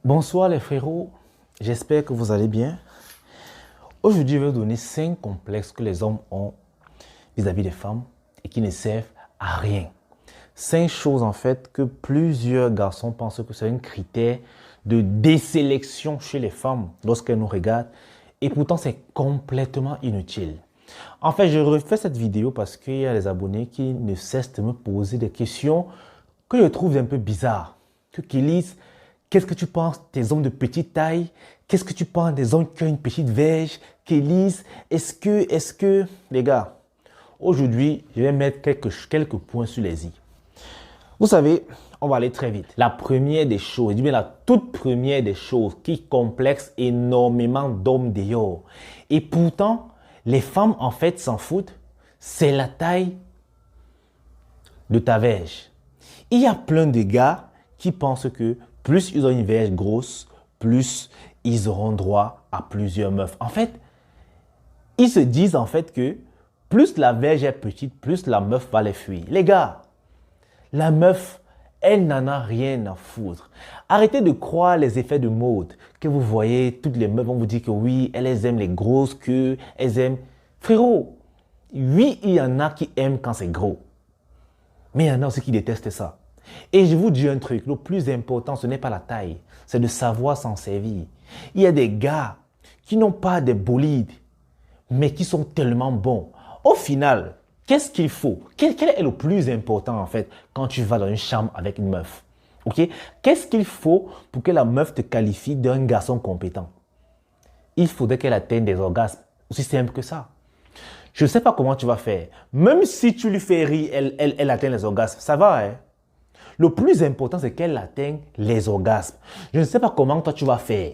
Bonsoir les frérots, j'espère que vous allez bien. Aujourd'hui, je vais vous donner 5 complexes que les hommes ont vis-à-vis des femmes et qui ne servent à rien. 5 choses en fait que plusieurs garçons pensent que c'est un critère de désélection chez les femmes lorsqu'elles nous regardent et pourtant c'est complètement inutile. En fait, je refais cette vidéo parce qu'il y a des abonnés qui ne cessent de me poser des questions que je trouve un peu bizarres. Qui lisent: qu'est-ce que tu penses des hommes de petite taille? Qu'est-ce que tu penses des hommes qui ont une petite verge? Qu'Élise, est-ce que... Les gars, aujourd'hui, je vais mettre quelques points sur les i. Vous savez, on va aller très vite. La première des choses, je dis bien la toute première des choses qui complexe énormément d'hommes dehors. Et pourtant, les femmes, en fait, s'en foutent. C'est la taille de ta verge. Il y a plein de gars qui pensent que plus ils ont une verge grosse, plus ils auront droit à plusieurs meufs. En fait, ils se disent en fait que plus la verge est petite, plus la meuf va les fuir. Les gars, la meuf, elle n'en a rien à foutre. Arrêtez de croire les effets de mode que vous voyez. Toutes les meufs vont vous dire que oui, elles aiment les grosses queues, elles aiment... Frérot, oui, il y en a qui aiment quand c'est gros. Mais il y en a aussi qui détestent ça. Et je vous dis un truc, le plus important, ce n'est pas la taille, c'est de savoir s'en servir. Il y a des gars qui n'ont pas des bolides, mais qui sont tellement bons. Au final, qu'est-ce qu'il faut? Quel est le plus important en fait quand tu vas dans une chambre avec une meuf? Ok? Qu'est-ce qu'il faut pour que la meuf te qualifie d'un garçon compétent? Il faudrait qu'elle atteigne des orgasmes. Aussi simple que ça. Je ne sais pas comment tu vas faire. Même si tu lui fais rire, elle atteint les orgasmes. Ça va, hein? Le plus important, c'est qu'elle atteigne les orgasmes. Je ne sais pas comment toi tu vas faire,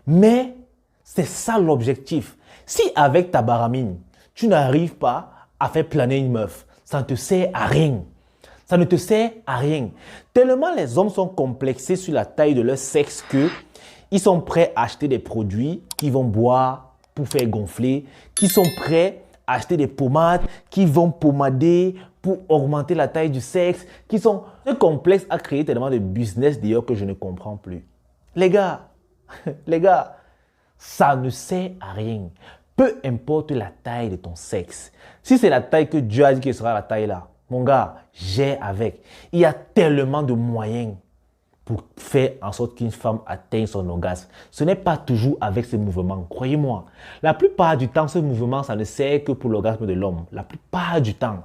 mais c'est ça l'objectif. Si avec ta baramine, tu n'arrives pas à faire planer une meuf, ça ne te sert à rien. Ça ne te sert à rien. Tellement les hommes sont complexés sur la taille de leur sexe qu'ils sont prêts à acheter des produits qu'ils vont boire pour faire gonfler, qui sont prêts à acheter des pommades qui vont pommader pour augmenter la taille du sexe, qui sont... Ce complexe a créé tellement de business d'ailleurs que je ne comprends plus. Les gars, ça ne sert à rien. Peu importe la taille de ton sexe. Si c'est la taille que Dieu a dit que sera la taille là, mon gars, j'ai avec. Il y a tellement de moyens pour faire en sorte qu'une femme atteigne son orgasme. Ce n'est pas toujours avec ces mouvements, croyez-moi. La plupart du temps, ce mouvement, ça ne sert que pour l'orgasme de l'homme. La plupart du temps.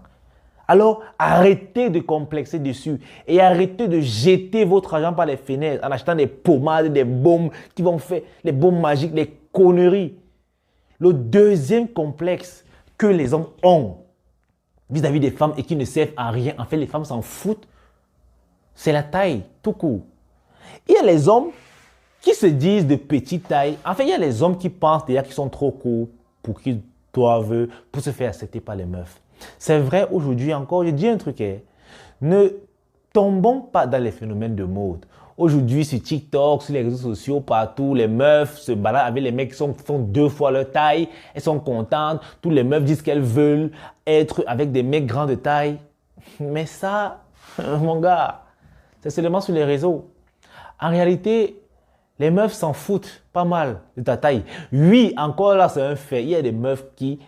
Alors, arrêtez de complexer dessus et arrêtez de jeter votre argent par les fenêtres en achetant des pommades, des baumes qui vont faire, les baumes magiques, les conneries. Le deuxième complexe que les hommes ont vis-à-vis des femmes et qui ne servent à rien, en fait, les femmes s'en foutent, c'est la taille, tout court. Il y a les hommes qui se disent de petite taille. En fait, il y a les hommes qui pensent déjà qu'ils sont trop courts pour qu'ils doivent, pour se faire accepter par les meufs. C'est vrai, aujourd'hui encore, je dis un truc, ne tombons pas dans les phénomènes de mode. Aujourd'hui, sur TikTok, sur les réseaux sociaux, partout, les meufs se baladent avec les mecs qui font 2 fois leur taille. Elles sont contentes. Toutes les meufs disent qu'elles veulent être avec des mecs grands de taille. Mais ça, mon gars, c'est seulement sur les réseaux. En réalité, les meufs s'en foutent pas mal de ta taille. Oui, encore là, c'est un fait. Il y a des meufs qui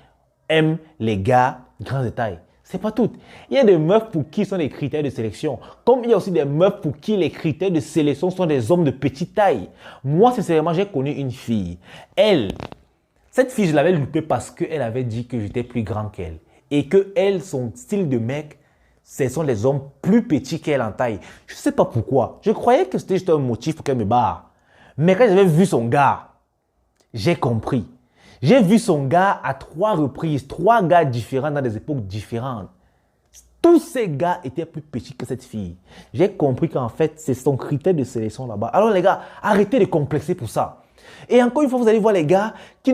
aiment les gars grands de taille. C'est pas tout. Il y a des meufs pour qui sont des critères de sélection. Comme il y a aussi des meufs pour qui les critères de sélection sont des hommes de petite taille. Moi, sincèrement, j'ai connu une fille. Cette fille, je l'avais loupée parce qu'elle avait dit que j'étais plus grand qu'elle. Et que elle, son style de mec, ce sont les hommes plus petits qu'elle en taille. Je ne sais pas pourquoi. Je croyais que c'était juste un motif pour qu'elle me barre. Mais quand j'avais vu son gars, j'ai compris. J'ai vu son gars à 3 reprises, 3 gars différents dans des époques différentes. Tous ces gars étaient plus petits que cette fille. J'ai compris qu'en fait, c'est son critère de sélection là-bas. Alors les gars, arrêtez de complexer pour ça. Et encore une fois, vous allez voir les gars qui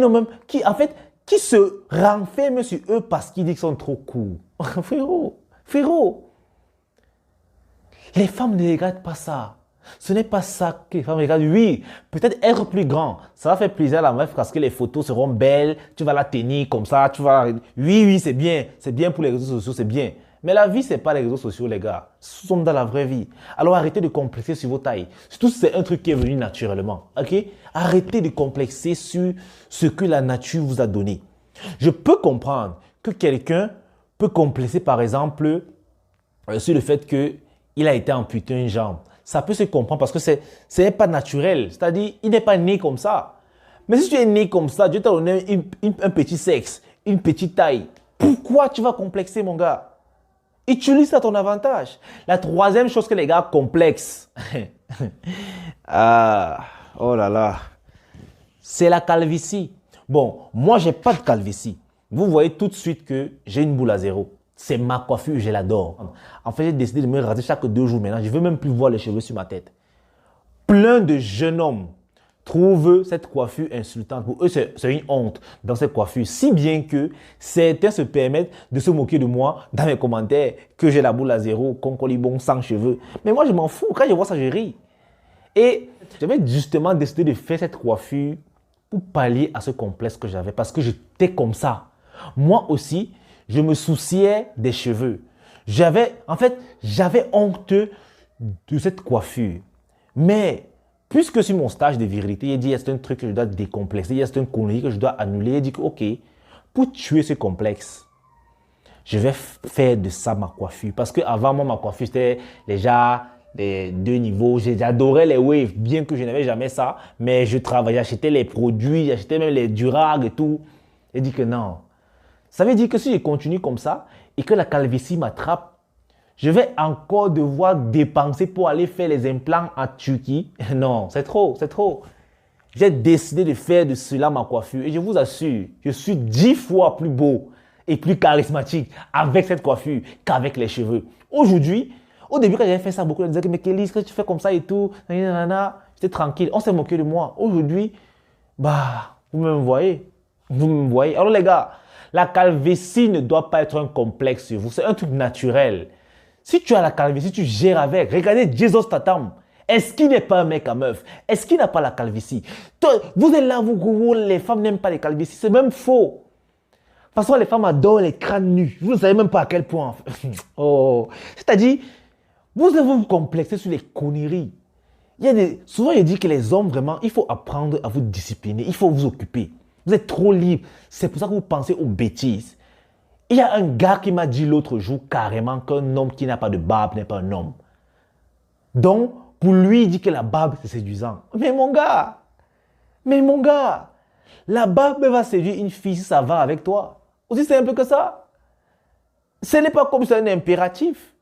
se renferment sur eux parce qu'ils disent qu'ils sont trop courts. Frérot, les femmes ne regardent pas ça. Ce n'est pas ça que les femmes regardent. Oui, peut-être être plus grand. Ça va faire plaisir à la meuf parce que les photos seront belles. Tu vas la tenir comme ça. Oui, c'est bien. C'est bien pour les réseaux sociaux, c'est bien. Mais la vie, ce n'est pas les réseaux sociaux, les gars. Nous sommes dans la vraie vie. Alors arrêtez de complexer sur vos tailles. Surtout si c'est un truc qui est venu naturellement. Ok? Arrêtez de complexer sur ce que la nature vous a donné. Je peux comprendre que quelqu'un peut complexer, par exemple, sur le fait qu'il a été amputé une jambe. Ça peut se comprendre parce que ce n'est pas naturel. C'est-à-dire, il n'est pas né comme ça. Mais si tu es né comme ça, Dieu t'a donné un petit sexe, une petite taille. Pourquoi tu vas complexer, mon gars? Utilise ça à ton avantage. La troisième chose que les gars complexent, oh là là, c'est la calvitie. Bon, moi, je n'ai pas de calvitie. Vous voyez tout de suite que j'ai une boule à zéro. C'est ma coiffure, je l'adore. En fait, j'ai décidé de me raser chaque 2 jours maintenant. Je ne veux même plus voir les cheveux sur ma tête. Plein de jeunes hommes trouvent cette coiffure insultante. Pour eux, c'est une honte dans cette coiffure. Si bien que certains se permettent de se moquer de moi dans mes commentaires que j'ai la boule à zéro, concolibon, sans cheveux. Mais moi, je m'en fous. Quand je vois ça, je ris. Et j'avais justement décidé de faire cette coiffure pour pallier à ce complexe que j'avais parce que j'étais comme ça. Moi aussi, je me souciais des cheveux. J'avais honte de cette coiffure. Mais puisque sur mon stage de virilité, il a dit c'est un truc que je dois décomplexer, il y a une connerie que je dois annuler. Il dit que ok, pour tuer ce complexe, je vais faire de ça ma coiffure. Parce qu'avant, moi, ma coiffure, c'était déjà des 2 niveaux. J'adorais les waves, bien que je n'avais jamais ça. Mais je travaillais, j'achetais les produits, j'achetais même les durags et tout. Il dit que non. Ça veut dire que si je continue comme ça et que la calvitie m'attrape, je vais encore devoir dépenser pour aller faire les implants en Turquie. Non, c'est trop, c'est trop. J'ai décidé de faire de cela ma coiffure et je vous assure, je suis 10 fois plus beau et plus charismatique avec cette coiffure qu'avec les cheveux. Aujourd'hui, au début quand j'avais fait ça, beaucoup de gens disaient mais Kelly, est-ce que tu fais comme ça et tout? J'étais tranquille, on s'est moqué de moi. Aujourd'hui, vous me voyez. Vous me voyez. Alors les gars, la calvitie ne doit pas être un complexe sur vous. C'est un truc naturel. Si tu as la calvitie, tu gères avec. Regardez Jesus Tatam. Est-ce qu'il n'est pas un mec à meuf? Est-ce qu'il n'a pas la calvitie? Vous êtes là, les femmes n'aiment pas les calvities. C'est même faux. De toute façon, les femmes adorent les crânes nus. Vous ne savez même pas à quel point. Oh. C'est-à-dire, vous vous complexer sur les conneries. Souvent, il dit que les hommes, vraiment, il faut apprendre à vous discipliner. Il faut vous occuper. Vous êtes trop libre. C'est pour ça que vous pensez aux bêtises. Il y a un gars qui m'a dit l'autre jour carrément qu'un homme qui n'a pas de barbe n'est pas un homme. Donc, pour lui, il dit que la barbe, c'est séduisant. Mais mon gars, la barbe va séduire une fille si ça va avec toi. Aussi simple que ça. Ce n'est pas comme c'est un impératif.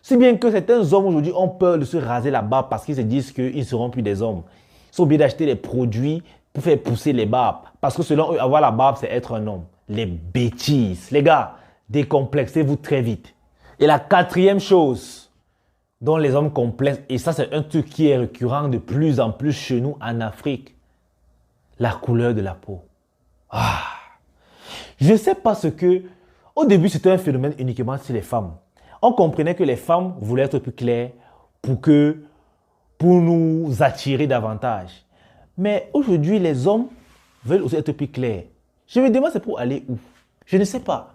Si bien que certains hommes aujourd'hui ont peur de se raser la barbe parce qu'ils se disent qu'ils ne seront plus des hommes. Ils sont obligés d'acheter des produits pour faire pousser les barbes. Parce que selon eux, avoir la barbe, c'est être un homme. Les bêtises. Les gars, décomplexez-vous très vite. Et la 4e chose dont les hommes complexent, et ça c'est un truc qui est récurrent de plus en plus chez nous en Afrique, la couleur de la peau. Je ne sais pas ce que... Au début, c'était un phénomène uniquement chez les femmes. On comprenait que les femmes voulaient être plus claires pour nous attirer davantage. Mais aujourd'hui, les hommes veulent aussi être plus clairs. Je me demande c'est pour aller où? Je ne sais pas.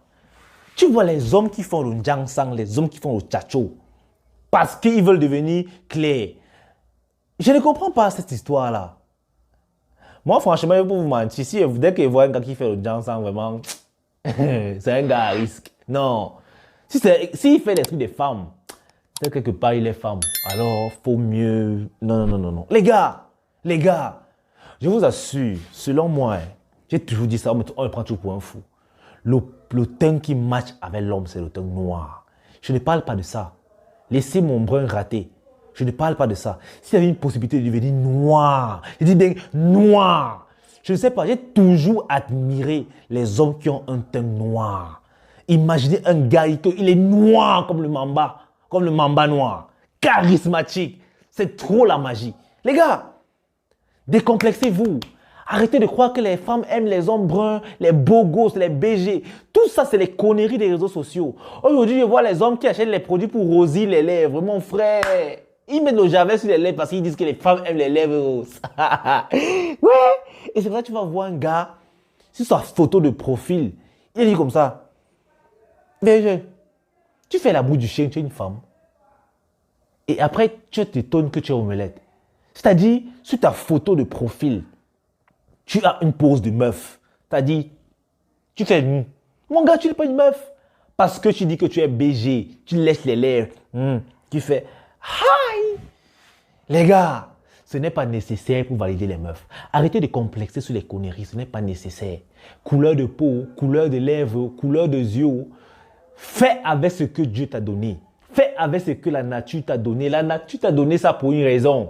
Tu vois les hommes qui font le njangsang, les hommes qui font le tchacho, parce qu'ils veulent devenir clairs. Je ne comprends pas cette histoire-là. Moi, franchement, je vais vous mentir. Dès que je vois un gars qui fait le njangsang, vraiment, c'est un gars à risque. Non. S'il fait des trucs des femmes, c'est quelque part il est femme. Alors, faut mieux... Non. Les gars, je vous assure, selon moi, j'ai toujours dit ça, on me prend toujours pour un fou. Le teint qui match avec l'homme, c'est le teint noir. Je ne parle pas de ça. Laissez mon brun rater. Je ne parle pas de ça. S'il y avait une possibilité de devenir noir, je dis bien noir. Je ne sais pas, j'ai toujours admiré les hommes qui ont un teint noir. Imaginez un gars, il est noir comme le mamba noir. Charismatique. C'est trop la magie. Les gars, décomplexez-vous. Arrêtez de croire que les femmes aiment les hommes bruns, les beaux gosses, les BG. Tout ça, c'est les conneries des réseaux sociaux. Aujourd'hui, je vois les hommes qui achètent les produits pour rosir les lèvres. Mon frère, ils mettent le javel sur les lèvres parce qu'ils disent que les femmes aiment les lèvres roses. Ouais. Et c'est vrai que tu vas voir un gars, sur sa photo de profil, il dit comme ça. BG, Tu fais la boue du chien, tu es une femme. Et après, tu t'étonnes que tu es omelette. C'est-à-dire, sur ta photo de profil, tu as une pose de meuf. C'est-à-dire, tu fais mon gars, tu n'es pas une meuf. Parce que tu dis que tu es BG, tu lèches les lèvres, tu fais hi. Les gars, ce n'est pas nécessaire pour valider les meufs. Arrêtez de complexer sur les conneries, ce n'est pas nécessaire. Couleur de peau, couleur de lèvres, couleur de yeux. Fais avec ce que Dieu t'a donné. Fais avec ce que la nature t'a donné. La nature t'a donné ça pour une raison.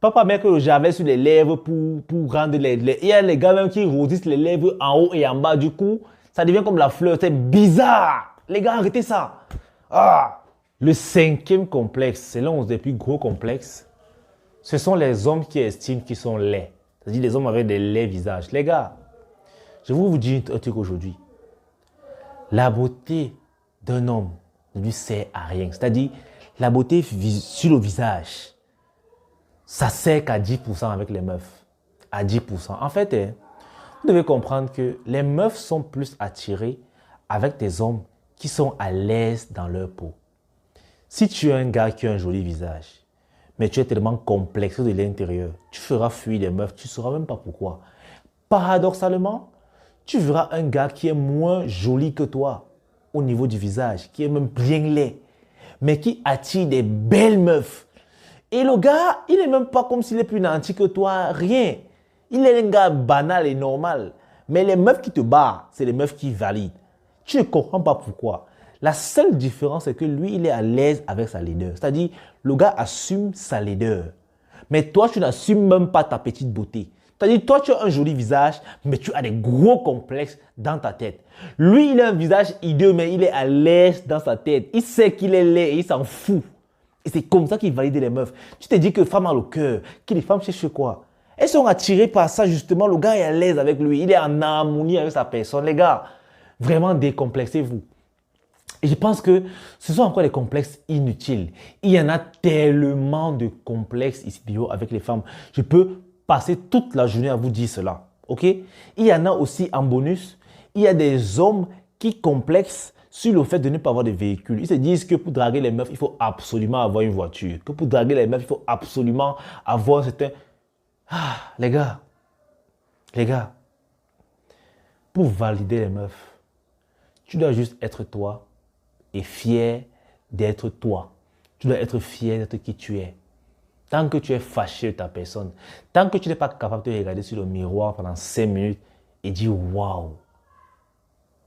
Papa met que le javel sur les lèvres pour rendre les... Il y a les gars même qui rosissent les lèvres en haut et en bas. Du coup, ça devient comme la fleur. C'est bizarre. Les gars, arrêtez ça. Le cinquième complexe, c'est l'un des plus gros complexes. Ce sont les hommes qui estiment qu'ils sont laids. C'est-à-dire les hommes avec des laids visages. Les gars, je vais vous dire un truc aujourd'hui. La beauté d'un homme ne lui sert à rien. C'est-à-dire, la beauté sur le visage, ça sert qu'à 10% avec les meufs. À 10%. En fait, vous devez comprendre que les meufs sont plus attirées avec des hommes qui sont à l'aise dans leur peau. Si tu es un gars qui a un joli visage, mais tu es tellement complexé de l'intérieur, tu feras fuir les meufs, tu ne sauras même pas pourquoi. Paradoxalement, tu verras un gars qui est moins joli que toi au niveau du visage, qui est même bien laid, mais qui attire des belles meufs. Et le gars, il n'est même pas comme s'il est plus nanti que toi, rien. Il est un gars banal et normal. Mais les meufs qui te barrent, c'est les meufs qui valident. Tu ne comprends pas pourquoi. La seule différence, c'est que lui, il est à l'aise avec sa laideur. C'est-à-dire, le gars assume sa laideur. Mais toi, tu n'assumes même pas ta petite beauté. C'est-à-dire, toi, tu as un joli visage, mais tu as des gros complexes dans ta tête. Lui, il a un visage hideux, mais il est à l'aise dans sa tête. Il sait qu'il est laid et il s'en fout. Et c'est comme ça qu'il valide les meufs. Tu te dis que femme a le cœur, que les femmes cherchent quoi? Elles sont attirées par ça, justement. Le gars est à l'aise avec lui. Il est en harmonie avec sa personne. Les gars, vraiment décomplexez-vous. Et je pense que ce sont encore des complexes inutiles. Il y en a tellement de complexes ici avec les femmes. Je peux passer toute la journée à vous dire cela. Ok? Il y en a aussi en bonus. Il y a des hommes qui complexent sur le fait de ne pas avoir de véhicule. Ils se disent que pour draguer les meufs, il faut absolument avoir une voiture. Que pour draguer les meufs, il faut absolument avoir un certain... les gars, pour valider les meufs, tu dois juste être toi et fier d'être toi. Tu dois être fier d'être qui tu es. Tant que tu es fâché de ta personne, tant que tu n'es pas capable de te regarder sur le miroir pendant 5 minutes et dire « Waouh !»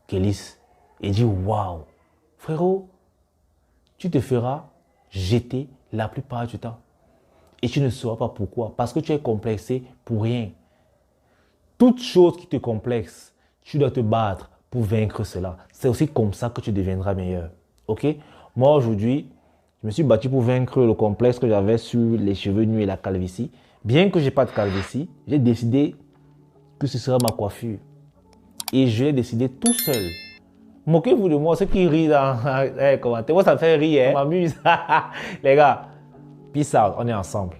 Kélis, et dire « Waouh !» Frérot, tu te feras jeter la plupart du temps. Et tu ne sauras pas pourquoi. Parce que tu es complexé pour rien. Toute chose qui te complexe, tu dois te battre pour vaincre cela. C'est aussi comme ça que tu deviendras meilleur. Ok? Moi, aujourd'hui, je me suis battu pour vaincre le complexe que j'avais sur les cheveux nus et la calvitie. Bien que je n'ai pas de calvitie, j'ai décidé que ce sera ma coiffure. Et je l'ai décidé tout seul. Moquez-vous de moi, ceux qui rient dans les commentaires. Moi, ça me fait rire, hein? On m'amuse. Les gars, peace out, on est ensemble.